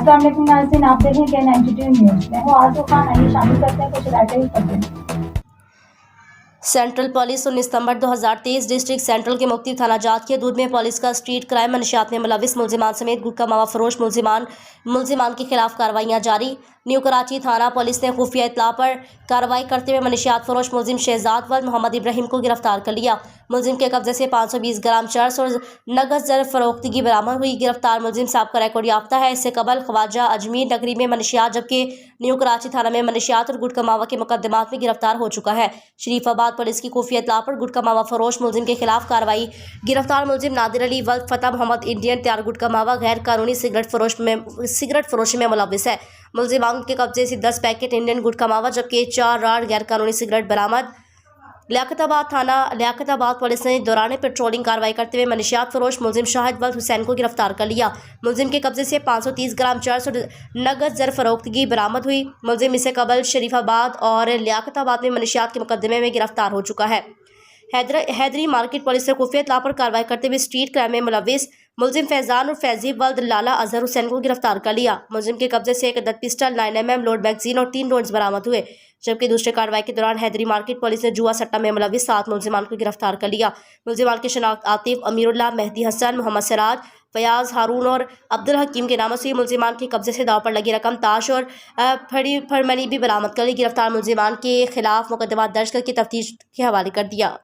अस्सलाम वालेकुम नाज़रीन, आप देख रहे हैं KN92 न्यूज़। मैं हूँ आरज़ू खान। आइए शामिल करते हैं कुछ रायते हुई खबरें। सेंट्रल पुलिस 19 सितंबर 2023 डिस्ट्रिक्ट सेंट्रल के मुख्तलिफ थाना जात के हदूद में पुलिस का स्ट्रीट क्राइम मनशियात में मुलविस मुलजिमान समेत गुटखा मावा फरोश मुलजिमान के खिलाफ कार्रवाइयाँ जारी। न्यू कराची थाना पुलिस ने खुफिया इतला पर कार्रवाई करते हुए मनशियात फरोश मुलजिम शहजाद वल्द मोहम्मद इब्राहिम को गिरफ्तार कर लिया। मुलजिम के कब्जे से 520 ग्राम चर्स और नगद जर फरोख्तगी बरामद हुई। गिरफ्तार मुलजिम साहब का रिकॉर्ड याफ्ता है। इससे कबल ख्वाजा अजमीर नगरी में मनशियात जबकि न्यू कराची थाना में मनशियात और गुटखा मावा के मुकदमात में गिरफ्तार हो चुका है। शरीफाबाद पुलिस की खुफिया इतला पर गुटखा मावा फरोश मुलजिम के खिलाफ कार्रवाई। गिरफ्तार मुलजिम नादिर अली वल्द फतेह मोहम्मद इंडियन तैयार गुटखा मावा गैर कानूनी सिगरेट फरोशी में मुलविस है। मुलजिमान के कब्जे से 10 पैकेट इंडियन गुटखा मावा जबकि 4 राड गैर कानूनी सिगरेट बरामद। लियाकताबाद पुलिस ने दौरान पेट्रोलिंग कार्रवाई करते हुए मनशियात फरोश मुलजिम शाहिद वल्द हुसैन को गिरफ्तार कर लिया। मुलजिम के कब्जे से 530 ग्राम चर्स और नगद जर फरोख्तगी बरामद हुई। मुलजिम इससे कबल शरीफाबाद और लियाकताबाद में मनशियात के मुकदमे में गिरफ्तार हो चुका है। हैदरी मार्केट पुलिस ने खुफिया इत्तला पर कार्रवाई करते हुए स्ट्रीट क्राइम में मुलविस मुलजिम फैजान और फैजी वल्द लाला अजहर हुसैन को गिरफ्तार कर लिया। मुलजिम के कब्जे से एक अदद पिस्टल 9mm लोड मैगजीन और 3 रोड्स बरामद हुए। जबकि दूसरे कार्रवाई के दौरान हैदरी मार्केट पुलिस ने जुआ सट्टा में मुलविस 7 मुलजिमान को गिरफ्तार कर लिया। मुलजिमान की शनाख्त आतिफ, अमीरुल्लाह, मेहदी हसन, मोहम्मद सिराज, फयाज, हारून और अब्दुल हकीम के नामों से मुलजिमान के कब्जे से दाव पर लगी रकम, ताश और फड़ी मनी भी बरामद कर ली। गिरफ्तार मुलजिमान के खिलाफ मुकदमा दर्ज करके तफ्तीश के हवाले कर दिया।